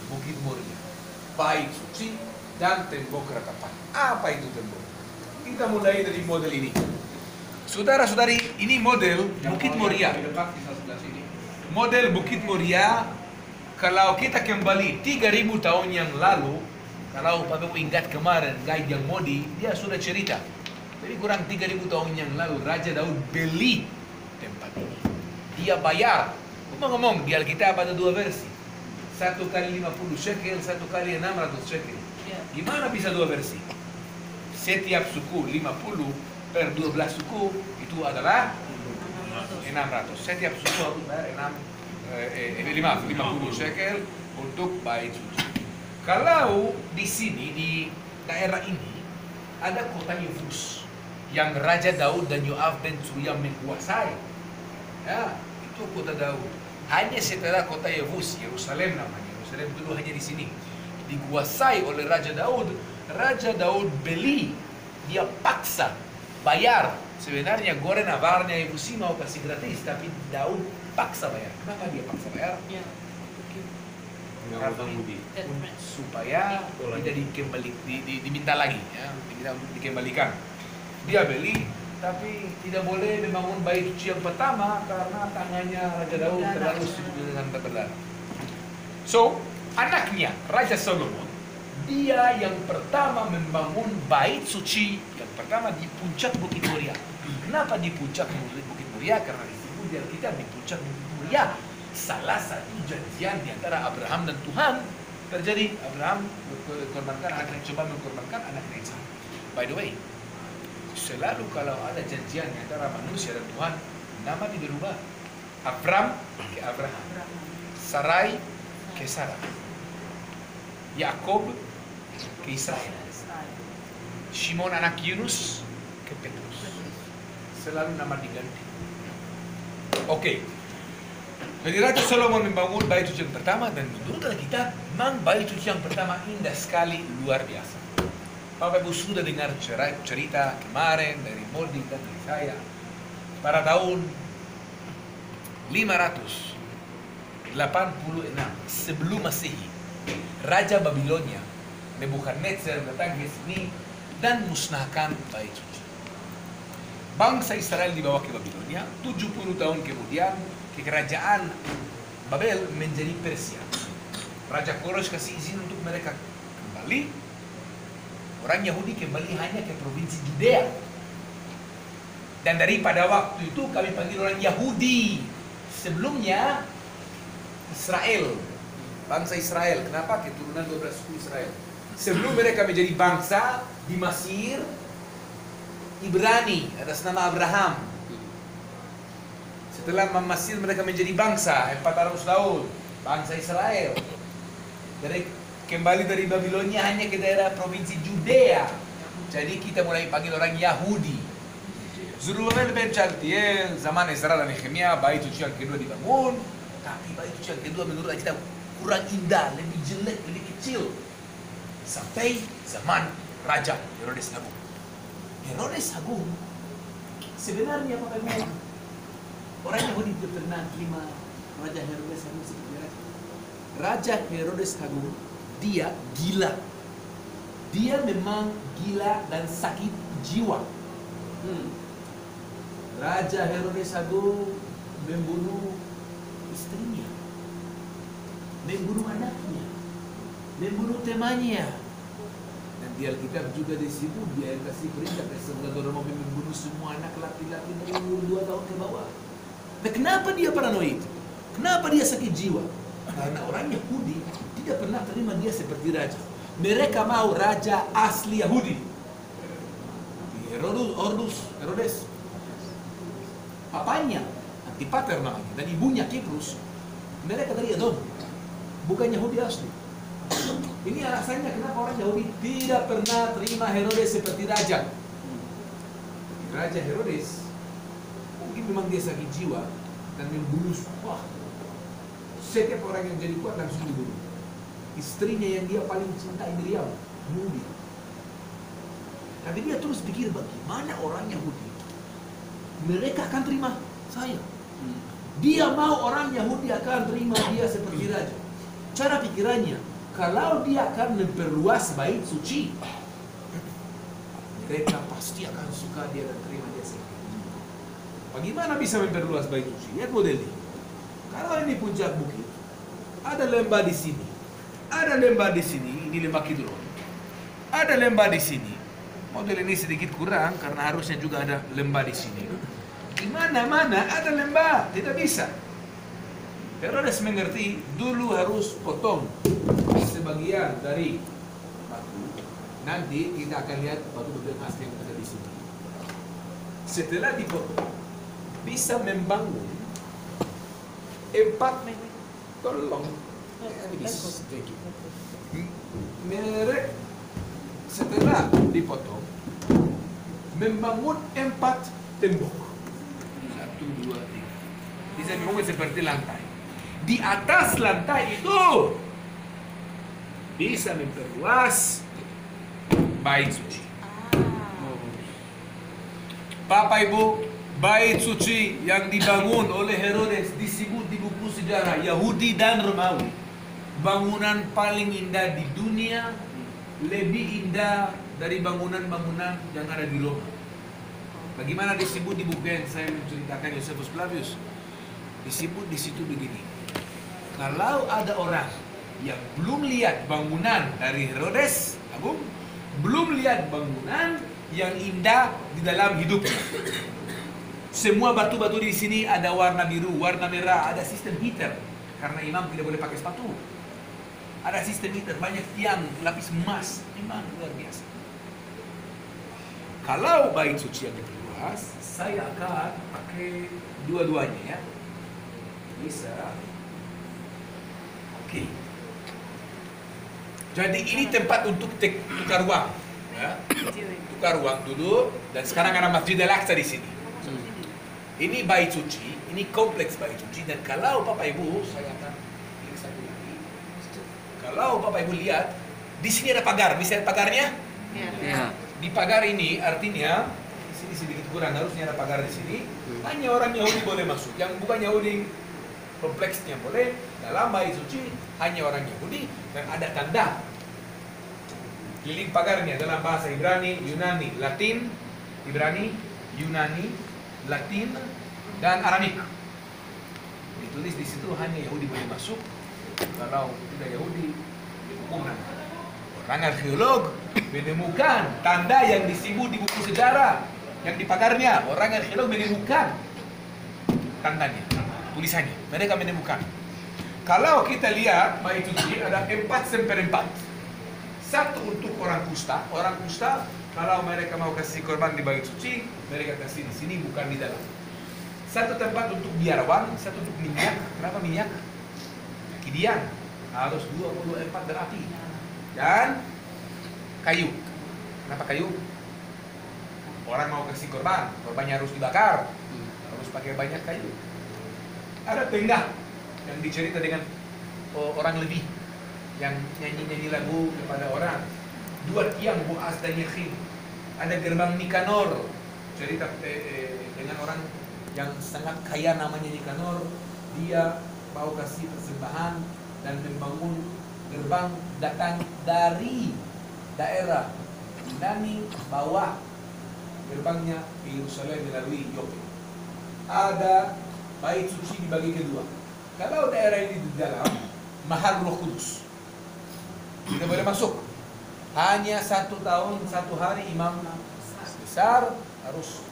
Bukit Moria, Bait Suci, dan tembok ratapan. Apa itu tembok? Kita mulai dari model ini. Saudara-saudari, ini model Bukit Moria. Model Bukit Moria, kalau kita kembali 3000 tahun yang lalu, kalau Bapak ingat kemarin, guide yang Modi, dia sudah cerita. Jadi kurang 3000 tahun yang lalu, Raja Daud beli tempat ini. Dia bayar. Ngomong-ngomong, di Alkitab ada dua versi. Satu kali 50 shekel, satu kali 600 shekel. Gimana bisa dua versi? Setiap suku 50 per 12 suku itu adalah 600. Setiap suku harus bayar 50 shekel untuk bait suci. Kalau di sini, di daerah ini, ada kota Yebus yang Raja Daud dan Yoav ben Tsuria menguasai. Ya, itu kota Daud. Hanya setelah kota Yebus, Yerusalem namanya, Yerusalem dulu hanya di sini, dikuasai oleh Raja Daud. Raja Daud beli, dia paksa bayar. Sebenarnya Goren Avarnya Yebusi mau kasih gratis, tapi Daud paksa bayar. Kenapa dia paksa bayar? Supaya tidak diminta lagi, ya, tidak untuk dikembalikan. Dia beli, tapi tidak boleh membangun bait suci yang pertama karena tangannya Raja Daud terlalu sibuk dengan berdarah. So, anaknya Raja Solomon, dia yang pertama membangun bait suci yang pertama di puncak Bukit Moria. Kenapa di puncak Bukit Moria? Karena disebut di Alkitab di puncak Bukit Moria salah satu janjian di antara Abraham dan Tuhan terjadi. Abraham mengkorbankan anaknya, coba mengkorbankan anaknya Ishak. By the way, selalu kalau ada janjian di antara manusia dan Tuhan, nama dirubah. Abram ke Abraham, Sarai ke Sarah, Yakob ke Israel, Shimon anak Yunus ke Petrus. Selalu nama diganti. Oke. Jadi Raja Solomon membangun bait suci yang pertama, dan menurut Alkitab memang bait suci yang pertama indah sekali, luar biasa. Bapak Ibu sudah dengar cerita kemarin dari Modi dan dari saya. Pada tahun 586 sebelum Masehi, Raja Babilonia Nebukadnezar datang ke sini dan musnahkan bait suci. Bangsa Israel dibawa ke Babilonia. 70 tahun kemudian kerajaan Babel menjadi Persia. Raja Koresh kasih izin untuk mereka kembali. Orang Yahudi kembali hanya ke provinsi Judea. Dan daripada waktu itu kami panggil orang Yahudi. Sebelumnya Israel, bangsa Israel. Kenapa? Keturunan 12 suku Israel. Sebelum mereka menjadi bangsa di Mesir, Ibrani atas nama Abraham. Setelah Mesir mereka menjadi bangsa 400 tahun, bangsa Israel. Kembali dari Babilonia hanya ke daerah provinsi Judea. Jadi kita mulai panggil orang Yahudi. Zerubbabel ben Shealtiel, zaman Ezra dan Nehemia, bait suci yang kedua dibangun. Tapi bait suci yang kedua menurut kita kurang indah, lebih jelek, lebih kecil. Sampai zaman Raja Herodes Agung. Herodes Agung sebenarnya Bapak Ibu, orang Yahudi tidak pernah terima Raja Herodes Agung seperti raja. Raja Herodes Agung, dia gila. Dia memang gila dan sakit jiwa. Raja Herodes Agung membunuh istrinya, membunuh anaknya, membunuh temannya. Dan di Alkitab juga disebut dia yang kasih perintah ke semua orang membunuh semua anak laki-laki dari umur 2 tahun ke bawah. Nah, kenapa dia paranoid? Kenapa dia sakit jiwa? Karena orang Yahudi tidak pernah terima dia seperti raja. Mereka mau raja asli Yahudi. Herodes. Papanya Antipater namanya, dan ibunya Kiprus. Mereka dari Edom, bukan Yahudi asli. Ini alasannya kenapa orang Yahudi tidak pernah terima Herodes seperti raja. Raja Herodes mungkin memang dia sakit jiwa dan membunuh setiap orang yang jadi kuat langsung dibunuh. Istrinya yang dia paling cintai Miriam bunuh. Tapi dia terus pikir bagaimana orang Yahudi mereka akan terima saya. Dia mau orang Yahudi akan terima dia seperti raja. cara pikirannya, kalau dia akan memperluas bait suci, mereka pasti akan suka dia dan terima dia sebagai Imam. Bagaimana bisa memperluas bait suci? Lihat model ini. Kalau ini puncak bukit, ada lembah di sini, ada lembah di sini, ini lembah Kidron. Ada lembah di sini. Model ini sedikit kurang karena harusnya juga ada lembah di sini. Di mana-mana ada lembah, tidak bisa. Herodes mengerti, dulu harus potong sebagian dari batu. Nanti kita akan lihat batu-batu emas yang ada di sini. Setelah dipotong, bisa membangun 4 tolong. Merek setelah dipotong membangun 4 tembok. 1, 2, 3. Bisa membangun seperti lantai. Di atas lantai itu bisa memperluas bait suci. Bapak Ibu, bait suci yang dibangun oleh Herodes disebut di buku sejarah Yahudi dan Romawi bangunan paling indah di dunia, lebih indah dari bangunan-bangunan yang ada di Roma. Bagaimana disebut di buku yang saya menceritakan Josephus Flavius? Disebut di situ begini. Kalau ada orang yang belum lihat bangunan dari Herodes Agung, belum lihat bangunan yang indah di dalam hidupnya. Semua batu-batu di sini ada warna biru, warna merah, ada sistem heater karena imam tidak boleh pakai sepatu. Ada sistem heater, banyak tiang lapis emas, memang luar biasa. Kalau bait suci yang diperluas, saya akan pakai dua-duanya ya. Bisa. Oke. Jadi ini tempat untuk tukar uang, ya. Tukar uang dulu, dan sekarang ada Masjid Al-Aqsa di sini. Ini bait suci, ini kompleks bait suci, dan kalau Bapak Ibu, saya akan pilih satu lagi. Kalau Bapak Ibu lihat, di sini ada pagar, bisa lihat pagarnya? Ya. Di pagar ini artinya, di sini sedikit kurang, harusnya ada pagar di sini. Hanya orang Yahudi boleh masuk, yang bukan Yahudi kompleksnya boleh. Dalam bait suci hanya orang Yahudi, dan ada tanda keliling pagarnya dalam bahasa Ibrani, Yunani, Latin, Ibrani, Yunani, Latin, dan Aramik. Ditulis di situ hanya Yahudi boleh masuk. Kalau tidak Yahudi, dihukum. Orang arkeolog menemukan tanda yang disebut di buku sejarah yang di pagarnya. Orang arkeolog menemukan tandanya, tulisannya. Mereka menemukan. Kalau kita lihat bait suci ada 4x4. Satu untuk orang kusta. Orang kusta kalau mereka mau kasih korban di bait suci, mereka kasih di sini, bukan di dalam. Satu tempat untuk biarawan, satu untuk minyak. Kenapa minyak? Kidian harus 24 berapi. Dan kayu. Kenapa kayu? Orang mau kasih korban, korbannya harus dibakar, harus pakai banyak kayu. Ada tenda yang dicerita dengan orang Levi yang nyanyi-nyanyi lagu kepada orang. 2 tiang Boaz dan Yakhin. Ada gerbang Nikanor, cerita dengan orang yang sangat kaya namanya Nikanor. Dia mau kasih persembahan dan membangun gerbang datang dari daerah Yunani bawah gerbangnya ke Yerusalem melalui Yope. Ada bait suci dibagi kedua. Kalau daerah ini di dalam mahal Roh Kudus, tidak boleh masuk. Hanya 1 tahun 1 hari imam besar harus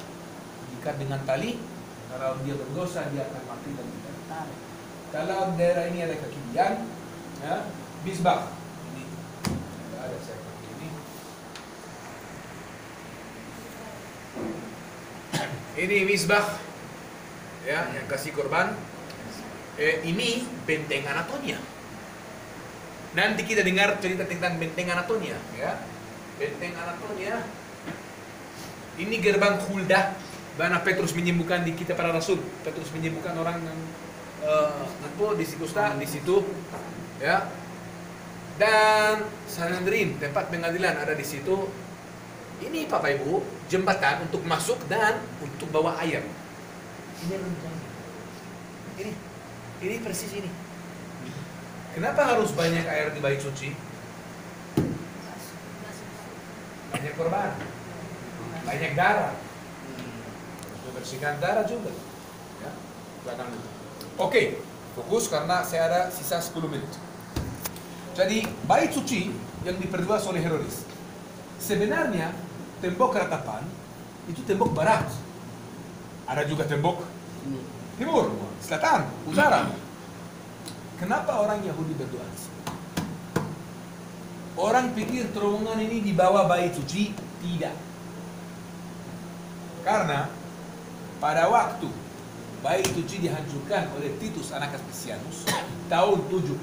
diikat dengan tali. Kalau dia berdosa dia akan mati dan tidak ditarik. Kalau daerah ini ada kekidian, ya, misbah. Ini ada saya pakai ini. Ini misbah, ya, yang kasih korban. Ini benteng Anatolia. Nanti kita dengar cerita tentang benteng Anatolia, ya. Benteng Anatolia. Ini gerbang Hulda, mana Petrus menyembuhkan di Kitab Para Rasul. Petrus menyembuhkan orang yang di Kusta di situ, ya. Dan Sanhedrin, tempat pengadilan ada di situ. Ini Bapak Ibu, jembatan untuk masuk dan untuk bawa air. Ini rencana. Ini persis ini. Kenapa harus banyak air di bait suci? Banyak korban, banyak darah. Harus membersihkan darah juga. Ya, belakang dulu. Oke, fokus karena saya ada sisa 10 menit. Jadi, bait suci yang diperluas oleh Herodes. Sebenarnya, tembok ratapan itu tembok barat. Ada juga tembok timur, selatan, utara. Kenapa orang Yahudi berdoa di sini? Orang pikir terowongan ini di bawah bait suci? Tidak. Karena pada waktu bait suci dihancurkan oleh Titus anak Vespasianus tahun 70,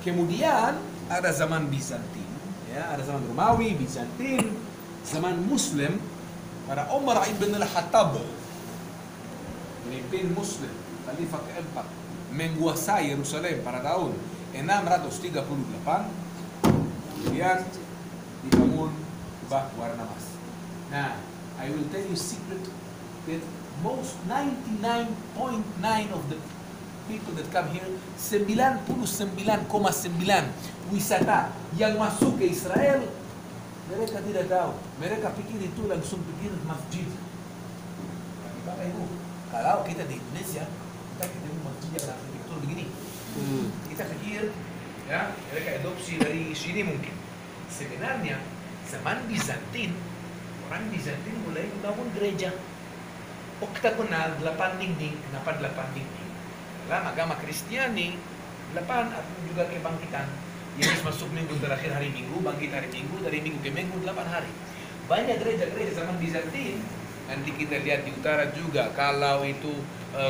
kemudian ada zaman Bizantin, ya, ada zaman Romawi, Bizantin, zaman Muslim, pada Umar ibn al-Khattab, pemimpin Muslim, Khalifah keempat, menguasai Yerusalem pada tahun 638. Kemudian dibangun kubah warna emas. Nah, I will tell you secret that most 99.9 of the people that come here, 99,9 wisata yang masuk ke Israel, mereka tidak tahu. Mereka pikir itu langsung pikir masjid. Bapak Ibu, kalau kita di Indonesia, kita ketemu masjid yang arsitektur begini. Kita pikir, ya, mereka adopsi dari sini mungkin. Sebenarnya zaman Bizantin, orang Bizantin mulai membangun gereja oktagonal, 8 dinding. Kenapa 8 dinding? Dalam agama Kristiani, 8 artinya juga kebangkitan. Yesus masuk minggu terakhir hari Minggu, bangkit hari Minggu, dari Minggu ke Minggu 8 hari. Banyak gereja-gereja zaman Bizantin. Nanti kita lihat di utara juga, kalau itu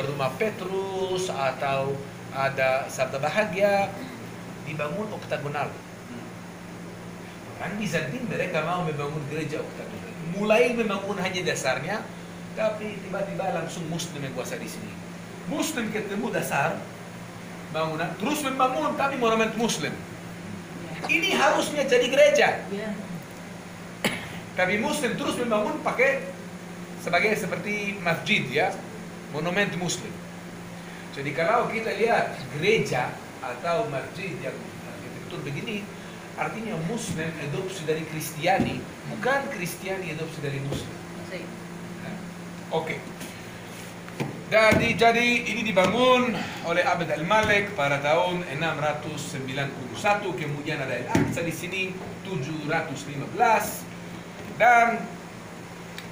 rumah Petrus atau ada Sabda Bahagia, dibangun oktagonal. Orang Bizantin mereka mau membangun gereja oktagonal. Mulai membangun hanya dasarnya, tapi tiba-tiba langsung Muslim yang kuasa di sini. Muslim ketemu dasar bangunan, terus membangun tapi monumen Muslim. Ini harusnya jadi gereja. Tapi Muslim terus membangun pakai sebagai seperti masjid, ya, monumen Muslim. Jadi kalau kita lihat gereja atau masjid yang arsitektur begini, artinya Muslim adopsi dari Kristiani, bukan Kristiani adopsi dari Muslim. Nah, oke. Jadi ini dibangun oleh Abd al-Malik pada tahun 691, kemudian ada Al-Aqsa di sini 715, dan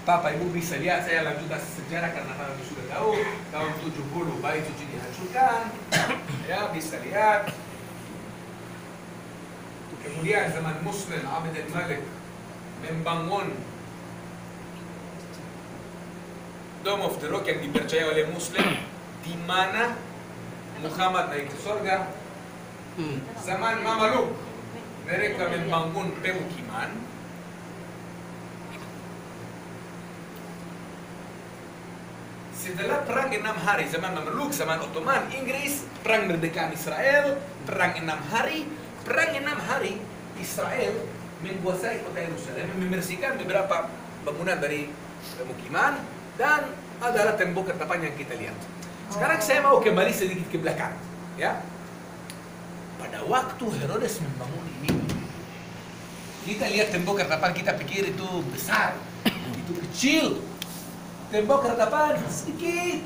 Bapak Ibu bisa lihat, saya lanjutkan sejarah karena Bapak Ibu sudah tahu, tahun 70 bait suci dihancurkan, ya, bisa lihat. Kemudian zaman Muslim, Abd al-Malik membangun Dome of the Rock yang dipercaya oleh Muslim, di mana Muhammad naik ke surga. Zaman Mamaluk, mereka membangun pemukiman. Setelah perang 6 hari, zaman Mamaluk, zaman Ottoman, Inggris, perang merdekaan Israel, perang 6 hari. Perang 6 hari, Israel menguasai kota Yerusalem, membersihkan beberapa bangunan dari pemukiman, dan adalah tembok ratapan yang kita lihat. Sekarang saya mau kembali sedikit ke belakang, ya. Pada waktu Herodes membangun ini, kita lihat tembok ratapan, kita pikir itu besar, itu kecil. Tembok ratapan sedikit,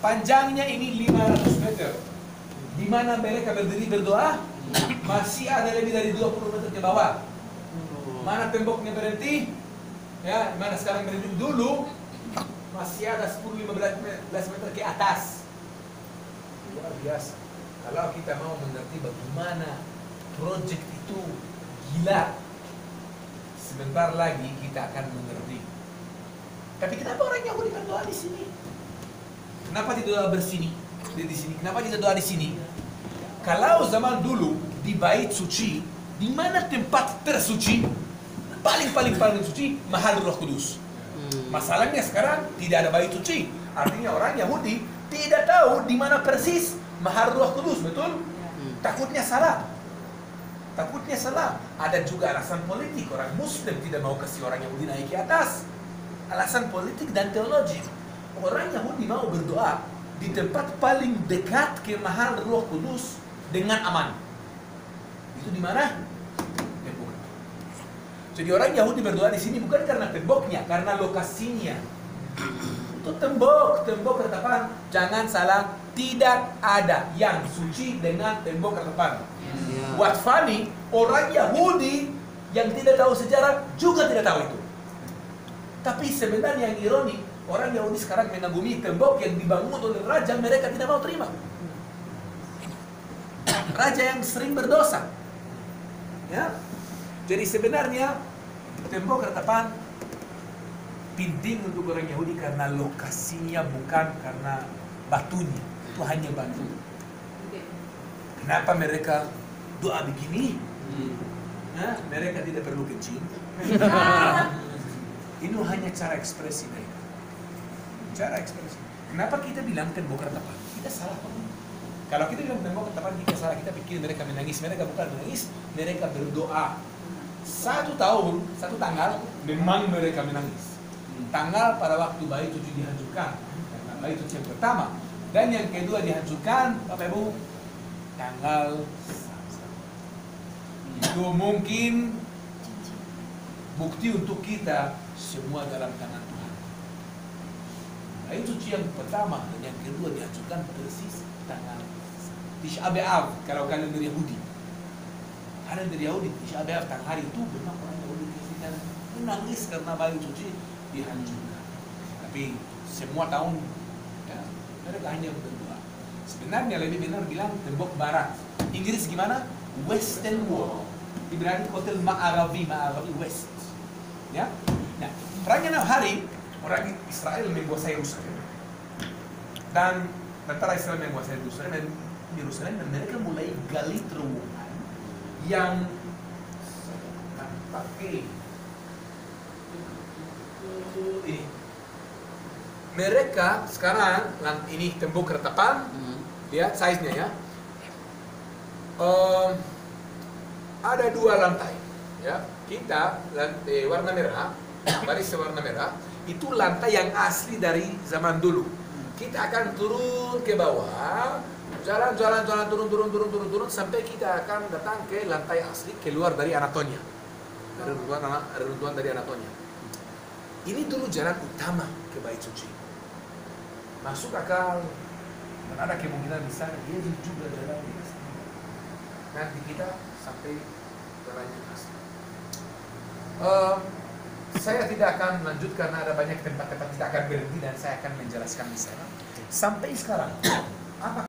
panjangnya ini 500 meter. Di mana mereka berdiri berdoa, masih ada lebih dari 20 meter ke bawah. Mana temboknya berhenti, ya, mana sekarang berhenti, dulu masih ada 10-15 meter ke atas. Luar biasa. Kalau kita mau mengerti bagaimana proyek itu gila, sebentar lagi kita akan mengerti. Tapi kenapa orang Yahudi berdoa di sini? Kenapa tidak doa bersini di sini? Kenapa tidak doa di sini? Kalau zaman dulu di bait suci, di mana tempat tersuci, paling suci, mahal Roh Kudus. Masalahnya sekarang tidak ada bait suci. Artinya orang Yahudi tidak tahu di mana persis mahal Roh Kudus, betul? Takutnya salah. Takutnya salah. Ada juga alasan politik. Orang Muslim tidak mau kasih orang Yahudi naik ke atas. Alasan politik dan teologi. Orang Yahudi mau berdoa di tempat paling dekat ke mahal Roh Kudus, dengan aman. Itu di mana? Tembok. Jadi orang Yahudi berdoa di sini bukan karena temboknya, karena lokasinya. Itu tembok ratapan. Jangan salah, tidak ada yang suci dengan tembok ratapan. What funny, orang Yahudi yang tidak tahu sejarah juga tidak tahu itu. Tapi sebenarnya yang ironi, orang Yahudi sekarang mengagumi tembok yang dibangun oleh raja, mereka tidak mau terima. Raja yang sering berdosa. Ya. Jadi sebenarnya tembok ratapan penting untuk orang Yahudi karena lokasinya, bukan karena batunya. Itu hanya batu. Kenapa mereka doa begini? Mereka tidak perlu kencing. Ini hanya cara ekspresi mereka. Cara ekspresi. Kenapa kita bilang tembok ratapan? Kita salah. Kalau kita bilang tembok ratapan, kita salah. Kita pikir mereka menangis. Mereka bukan menangis. Mereka berdoa. 1 tahun, 1 tanggal, memang mereka menangis. Tanggal pada waktu Bait Suci dihancurkan. Karena Bait Suci yang pertama. Dan yang kedua dihancurkan, Bapak Ibu, tanggal itu mungkin bukti untuk kita semua dalam tangan Tuhan. Bait Suci yang pertama dan yang kedua dihancurkan persis tanggal Tisha B'Av kalau kalender Yahudi. Kalender Yahudi Tisha B'Av tanggal hari itu memang orang Yahudi Kristen menangis karena Bait Suci dihancurkan. Tapi semua tahun ya, mereka hanya berdoa. Sebenarnya lebih benar bilang tembok barat. Inggris gimana? Western Wall. Ibrani hotel Ma'arabi West. Ya. Nah, perang 6 hari orang Israel menguasai Yerusalem. Dan tentara Israel menguasai Yerusalem dan mereka mulai gali terowongan yang pakai ini. Mereka sekarang ini tembok ratapan, lihat size-nya ya. Ada 2 lantai, ya. Kita lantai warna merah, baris warna merah, itu lantai yang asli dari zaman dulu. Kita akan turun ke bawah, jalan turun sampai kita akan datang ke lantai asli, keluar dari Anatolia, reruntuhan dari Anatolia. Ini dulu jalan utama ke Bait Suci. Masuk akal, dan ada kemungkinan besar dia juga jalan di sana. Nanti kita sampai jalannya asli. Saya tidak akan lanjut karena ada banyak tempat-tempat kita akan berhenti dan saya akan menjelaskan di sana. Sampai sekarang, apa